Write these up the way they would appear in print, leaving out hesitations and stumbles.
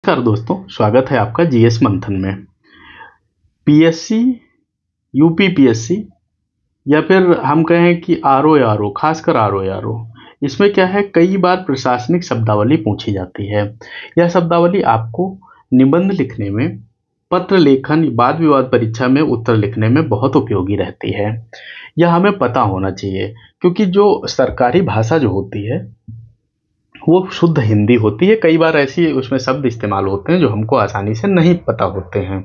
नमस्कार दोस्तों, स्वागत है आपका जीएस मंथन में। पीएससी, यूपीपीएससी या फिर हम कहें कि आरओ, खासकर आरओ, इसमें क्या है, कई बार प्रशासनिक शब्दावली पूछी जाती है। यह शब्दावली आपको निबंध लिखने में, पत्र लेखन, वाद विवाद परीक्षा में उत्तर लिखने में बहुत उपयोगी रहती है। यह हमें पता होना चाहिए, क्योंकि जो सरकारी भाषा जो होती है वो शुद्ध हिंदी होती है। कई बार ऐसी उसमें शब्द इस्तेमाल होते हैं जो हमको आसानी से नहीं पता होते हैं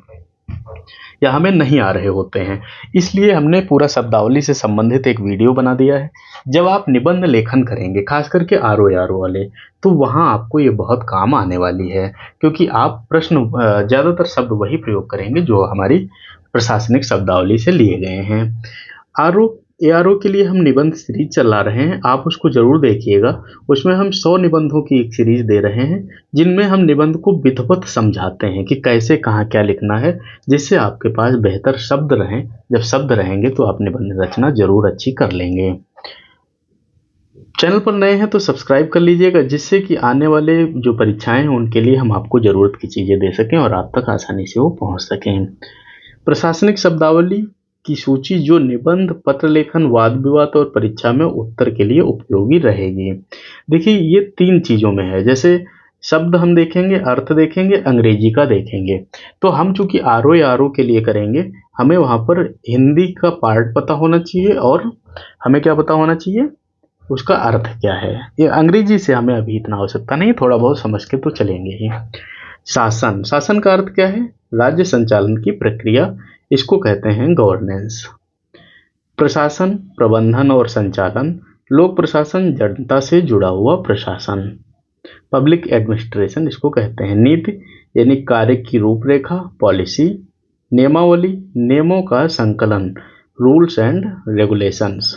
या हमें नहीं आ रहे होते हैं। इसलिए हमने पूरा शब्दावली से संबंधित एक वीडियो बना दिया है। जब आप निबंध लेखन करेंगे, खास करके आरओ वाले, तो वहाँ आपको ये बहुत काम आने वाली है, क्योंकि आप ज़्यादातर शब्द वही प्रयोग करेंगे जो हमारी प्रशासनिक शब्दावली से लिए गए हैं। आरओ एआरओ के लिए हम निबंध सीरीज चला रहे हैं, आप उसको जरूर देखिएगा। उसमें हम 100 निबंधों की एक सीरीज दे रहे हैं, जिनमें हम निबंध को विधिवत समझाते हैं कि कैसे कहाँ क्या लिखना है, जिससे आपके पास बेहतर शब्द रहें। जब शब्द रहेंगे तो आप निबंध रचना जरूर अच्छी कर लेंगे। चैनल पर नए हैं तो सब्सक्राइब कर लीजिएगा, जिससे कि आने वाले जो परीक्षाएं हैं उनके लिए हम आपको ज़रूरत की चीज़ें दे सकें और आप तक आसानी से वो पहुंच सकें। प्रशासनिक शब्दावली की सूची जो निबंध, पत्र लेखन, वाद विवाद और परीक्षा में उत्तर के लिए उपयोगी रहेगी। देखिए, ये 3 चीज़ों में है। जैसे शब्द हम देखेंगे, अर्थ देखेंगे, अंग्रेजी का देखेंगे। तो हम चूंकि आरओ के लिए करेंगे, हमें वहाँ पर हिंदी का पार्ट पता होना चाहिए और हमें क्या पता होना चाहिए, उसका अर्थ क्या है। ये अंग्रेजी से हमें अभी इतना आवश्यकता नहीं, थोड़ा बहुत समझ के तो चलेंगे ही। शासन, शासन का अर्थ क्या है, राज्य संचालन की प्रक्रिया, इसको कहते हैं गवर्नेंस। प्रशासन, प्रबंधन और संचालन, लोक प्रशासन, जनता से जुड़ा हुआ प्रशासन। पब्लिक एडमिनिस्ट्रेशन इसको कहते हैं। नीति यानी कार्य की रूपरेखा, पॉलिसी। नियमावली, नियमों का संकलन, रूल्स एंड रेगुलेशंस।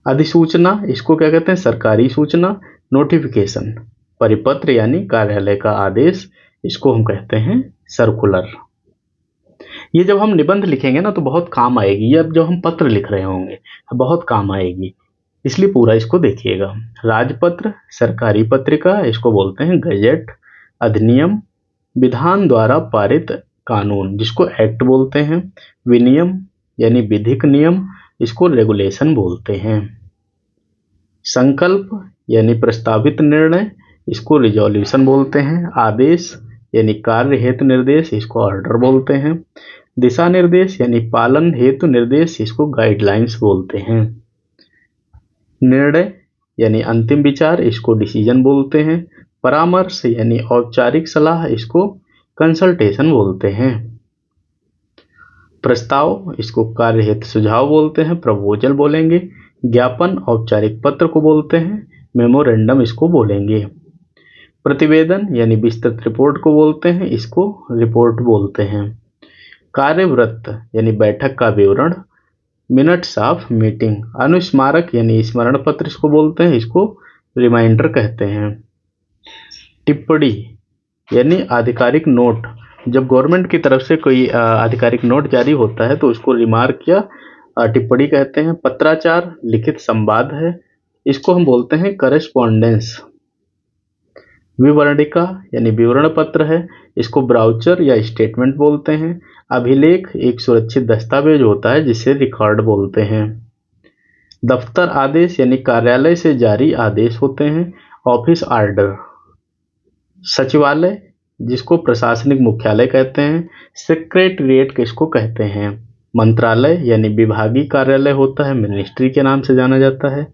अधिसूचना, इसको क्या कहते हैं, सरकारी सूचना, नोटिफिकेशन। परिपत्र यानी कार्यालय का आदेश, इसको हम कहते हैं सर्कुलर। ये जब हम निबंध लिखेंगे ना तो बहुत काम आएगी, ये अब जब हम पत्र लिख रहे होंगे बहुत काम आएगी, इसलिए पूरा इसको देखिएगा। राजपत्र, सरकारी पत्रिका, इसको बोलते हैं गजेट। अधिनियम, विधान द्वारा पारित कानून, जिसको एक्ट बोलते हैं। विनियम यानी विधिक नियम, इसको रेगुलेशन बोलते हैं। संकल्प यानी प्रस्तावित निर्णय, इसको रिजोल्यूशन बोलते हैं। आदेश यानी कार्य हेतु निर्देश, इसको ऑर्डर बोलते हैं। दिशा निर्देश यानी पालन हेतु निर्देश, इसको गाइडलाइंस बोलते हैं। निर्णय यानी अंतिम विचार, इसको डिसीजन बोलते हैं। परामर्श यानी औपचारिक सलाह, इसको कंसल्टेशन बोलते हैं। प्रस्ताव, इसको कार्य हेतु सुझाव बोलते हैं, प्रपोजल बोलेंगे। ज्ञापन, औपचारिक पत्र को बोलते हैं, मेमोरेंडम इसको बोलेंगे। प्रतिवेदन यानी विस्तृत रिपोर्ट को बोलते हैं, इसको रिपोर्ट बोलते हैं। कार्यवृत्त यानी बैठक का विवरण, मिनट्स ऑफ मीटिंग। अनुस्मारक यानी स्मरण पत्र इसको बोलते हैं, इसको रिमाइंडर कहते हैं। टिप्पणी यानी आधिकारिक नोट, जब गवर्नमेंट की तरफ से कोई आधिकारिक नोट जारी होता है तो उसको रिमार्क या टिप्पणी कहते हैं। पत्राचार लिखित संवाद है, इसको हम बोलते हैं करेस्पॉन्डेंस। विवरणिका यानी विवरण पत्र है, इसको ब्राउचर या स्टेटमेंट बोलते हैं। अभिलेख एक सुरक्षित दस्तावेज होता है जिसे रिकॉर्ड बोलते हैं। दफ्तर आदेश यानी कार्यालय से जारी आदेश होते हैं, ऑफिस ऑर्डर। सचिवालय, जिसको प्रशासनिक मुख्यालय कहते हैं। सेक्रेटरीट किसको कहते हैं। मंत्रालय यानी विभागीय कार्यालय होता है, मिनिस्ट्री के नाम से जाना जाता है।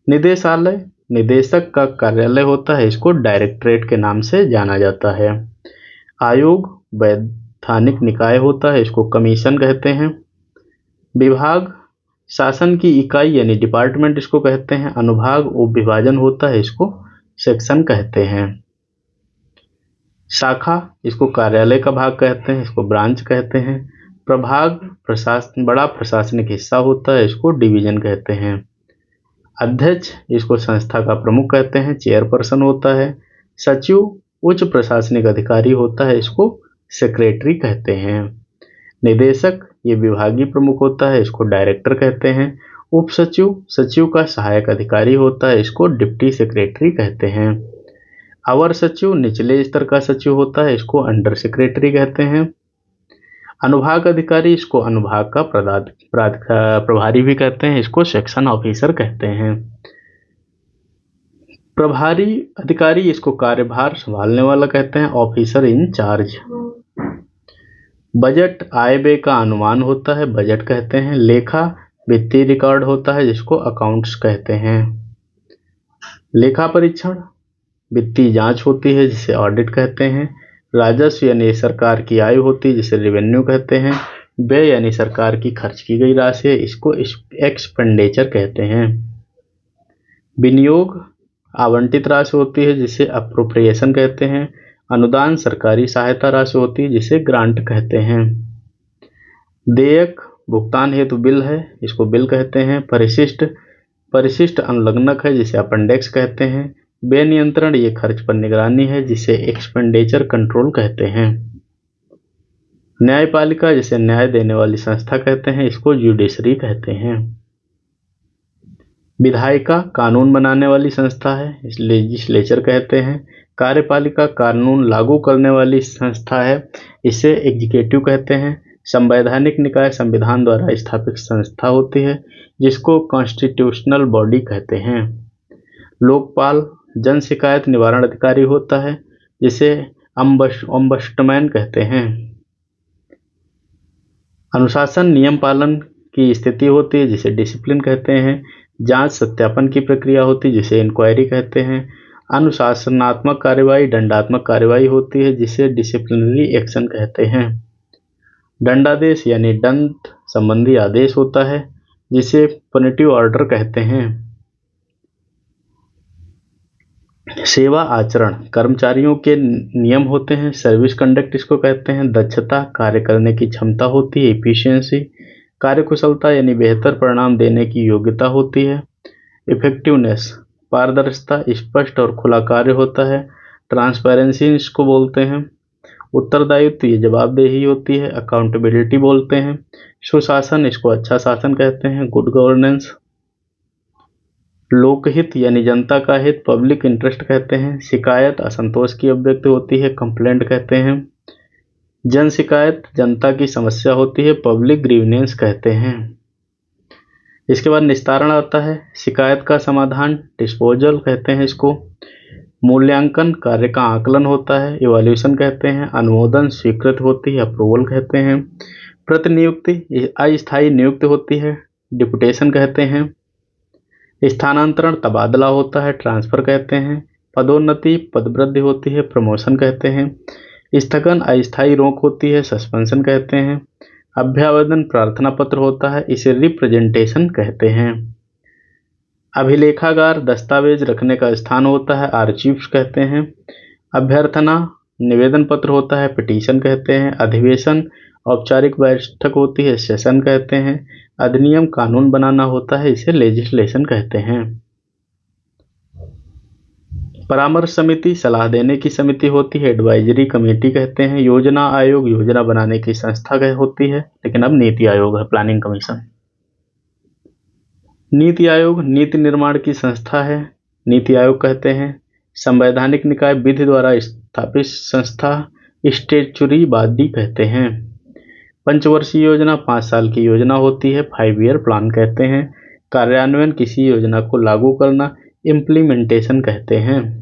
निदेशालय, निदेशक का कार्यालय होता है, इसको डायरेक्टरेट के नाम से जाना जाता है। आयोग वैधानिक निकाय होता है, इसको कमीशन कहते हैं। विभाग, शासन की इकाई यानी डिपार्टमेंट इसको कहते हैं। अनुभाग, उपविभाजन होता है, इसको सेक्शन कहते हैं। शाखा, इसको कार्यालय का भाग कहते हैं, इसको ब्रांच कहते हैं। प्रभाग, बड़ा प्रशासनिक हिस्सा होता है, इसको डिवीजन कहते हैं। अध्यक्ष, इसको संस्था का प्रमुख कहते हैं, चेयरपर्सन होता है। सचिव, उच्च प्रशासनिक अधिकारी होता है, इसको सेक्रेटरी कहते हैं। निदेशक, ये विभागीय प्रमुख होता है, इसको डायरेक्टर कहते हैं। उप सचिव, सचिव का सहायक अधिकारी होता है, इसको डिप्टी सेक्रेटरी कहते हैं। अवर सचिव निचले स्तर का सचिव होता है, इसको अंडर सेक्रेटरी कहते हैं। अनुभाग अधिकारी, इसको अनुभाग का प्रभारी भी कहते हैं, इसको सेक्शन ऑफिसर कहते हैं। प्रभारी अधिकारी, इसको कार्यभार संभालने वाला कहते हैं, ऑफिसर इन चार्ज। बजट आय व्यय का अनुमान होता है, बजट कहते हैं। लेखा वित्तीय रिकॉर्ड होता है, जिसको अकाउंट्स कहते हैं। लेखा परीक्षण वित्तीय जांच होती है, जिसे ऑडिट कहते हैं। राजस्व यानी सरकार की आय होती है, जिसे रेवेन्यू कहते हैं। व्यय यानी सरकार की खर्च की गई राशि है, इसको एक्सपेंडिचर कहते हैं। विनियोग आवंटित राशि होती है, जिसे अप्रोप्रिएशन कहते हैं। अनुदान सरकारी सहायता राशि होती है, जिसे ग्रांट कहते हैं। देयक भुगतान हेतु बिल है, इसको बिल कहते हैं। परिशिष्ट अनुलग्नक है, जिसे अपेंडिक्स कहते हैं। व्यय नियंत्रण ये खर्च पर निगरानी है, जिसे एक्सपेंडिचर कंट्रोल कहते हैं। न्यायपालिका जिसे न्याय देने वाली संस्था कहते हैं, इसको ज्यूडिशरी कहते हैं। विधायिका कानून बनाने वाली संस्था है, इसलिए लेजिस्लेचर कहते हैं। कार्यपालिका कानून लागू करने वाली संस्था है, इसे एग्जीक्यूटिव कहते हैं। संवैधानिक निकाय संविधान द्वारा स्थापित संस्था होती है, जिसको कॉन्स्टिट्यूशनल बॉडी कहते हैं। लोकपाल जन शिकायत निवारण अधिकारी होता है, जिसे ओम्बड्समैन कहते हैं। अनुशासन नियम पालन की स्थिति होती है, जिसे डिसिप्लिन कहते हैं। जांच सत्यापन की प्रक्रिया होती है, जिसे इंक्वायरी कहते हैं। अनुशासनात्मक कार्यवाही दंडात्मक कार्यवाही होती है, जिसे डिसिप्लिनरी एक्शन कहते हैं। दंडादेश यानी दंड संबंधी आदेश होता है, जिसे पनिटिव ऑर्डर कहते हैं। सेवा आचरण कर्मचारियों के नियम होते हैं, सर्विस कंडक्ट इसको कहते हैं। दक्षता कार्य करने की क्षमता होती है, एफिशिएंसी। कार्यकुशलता यानी बेहतर परिणाम देने की योग्यता होती है। इफेक्टिवनेस पारदर्शिता स्पष्ट और खुला कार्य होता है। ट्रांसपेरेंसी इसको बोलते हैं। उत्तरदायित्व ये जवाबदेही होती है, अकाउंटेबिलिटी बोलते हैं। सुशासन इसको अच्छा शासन कहते हैं, गुड गवर्नेंस। लोकहित यानी जनता का हित पब्लिक इंटरेस्ट कहते हैं। शिकायत असंतोष की अभिव्यक्ति होती है, कंप्लेंट कहते हैं। जन शिकायत जनता की समस्या होती है, पब्लिक ग्रीवनेंस कहते हैं। इसके बाद निस्तारण आता है, शिकायत का समाधान डिस्पोजल कहते हैं इसको। मूल्यांकन कार्य का आकलन होता है, इवैल्यूएशन कहते हैं। अनुमोदन स्वीकृत होती है, अप्रूवल कहते हैं। प्रतिनियुक्ति अस्थायी नियुक्ति होती है, डिपुटेशन कहते हैं। स्थानांतरण तबादला होता है, ट्रांसफर कहते हैं। पदोन्नति पदवृद्धि होती है, प्रमोशन कहते हैं। स्थगन अस्थायी रोक होती है, सस्पेंशन कहते हैं। अभ्यावेदन प्रार्थना पत्र होता है, इसे रिप्रेजेंटेशन कहते हैं। अभिलेखागार दस्तावेज रखने का स्थान होता है, आर्चीव्स कहते हैं। अभ्यर्थना निवेदन पत्र होता है, पिटीशन कहते हैं। अधिवेशन औपचारिक बैठक होती है, सेशन कहते हैं। अधिनियम कानून बनाना होता है, इसे लेजिस्लेशन कहते हैं। परामर्श समिति सलाह देने की समिति होती है, एडवाइजरी कमेटी कहते हैं। योजना आयोग योजना बनाने की संस्था होती है, लेकिन अब नीति आयोग है, प्लानिंग कमीशन। नीति आयोग नीति निर्माण की संस्था है, नीति आयोग कहते हैं। संवैधानिक निकाय विधि द्वारा स्थापित संस्था स्टैट्यूटरी बॉडी कहते हैं। पंचवर्षीय योजना 5 साल की योजना होती है, 5 ईयर प्लान कहते हैं। कार्यान्वयन किसी योजना को लागू करना इम्प्लीमेंटेशन कहते हैं।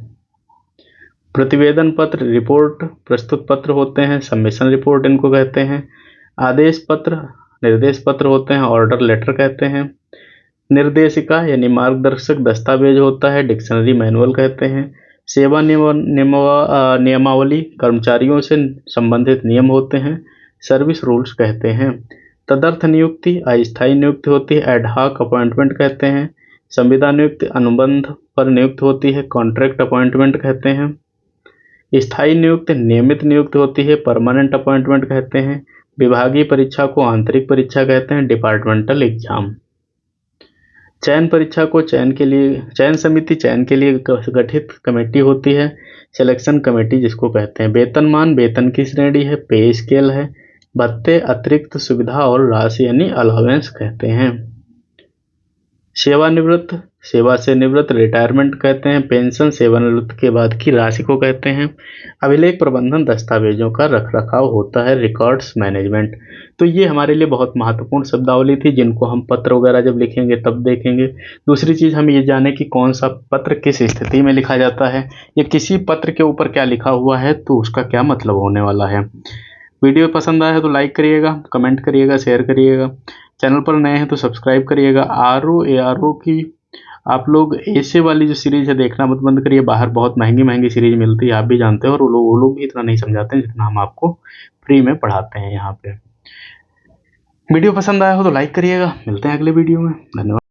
प्रतिवेदन पत्र रिपोर्ट प्रस्तुत पत्र होते हैं, सबमिशन रिपोर्ट इनको कहते हैं। आदेश पत्र निर्देश पत्र होते हैं, ऑर्डर लेटर कहते हैं। निर्देशिका यानी मार्गदर्शक दस्तावेज होता है, डिक्शनरी मैनुअल कहते हैं। सेवा नियमावली कर्मचारियों से संबंधित नियम होते हैं, सर्विस रूल्स कहते हैं। तदर्थ नियुक्ति अस्थायी नियुक्ति होती है, एडहॉक अपॉइंटमेंट कहते हैं। संविदा नियुक्ति अनुबंध पर नियुक्त होती है, कॉन्ट्रैक्ट अपॉइंटमेंट कहते हैं। स्थायी नियुक्ति नियमित नियुक्ति होती है, परमानेंट अपॉइंटमेंट कहते हैं। विभागीय परीक्षा को आंतरिक परीक्षा कहते हैं, डिपार्टमेंटल एग्जाम। चयन परीक्षा को चयन समिति चयन के लिए गठित कमेटी होती है, सिलेक्शन कमेटी जिसको कहते हैं। वेतनमान वेतन की श्रेणी है, पे स्केल है। भत्ते अतिरिक्त सुविधा और राशि यानी अलावेंस कहते हैं। सेवानिवृत्त सेवा से निवृत्त रिटायरमेंट कहते हैं। पेंशन सेवानिवृत्ति के बाद की राशि को कहते हैं। अभिलेख प्रबंधन दस्तावेजों का रखरखाव होता है। Records management. तो ये हमारे लिए बहुत महत्वपूर्ण शब्दावली थी, जिनको हम पत्र वगैरह जब लिखेंगे तब देखेंगे। दूसरी चीज़ हम ये जाने कि कौन सा पत्र किस स्थिति में लिखा जाता है, या किसी पत्र के ऊपर क्या लिखा हुआ है तो उसका क्या मतलब होने वाला है। वीडियो पसंद आया है तो लाइक करिएगा, कमेंट करिएगा, शेयर करिएगा। चैनल पर नए हैं तो सब्सक्राइब करिएगा। RO ARO की आप लोग ऐसे वाली जो सीरीज है देखना मत बंद करिए। बाहर बहुत महंगी महंगी सीरीज मिलती है, आप भी जानते हो, और वो लोग भी इतना नहीं समझाते हैं जितना हम आपको फ्री में पढ़ाते हैं यहाँ पे। वीडियो पसंद आया हो तो लाइक करिएगा। मिलते हैं अगले वीडियो में। धन्यवाद।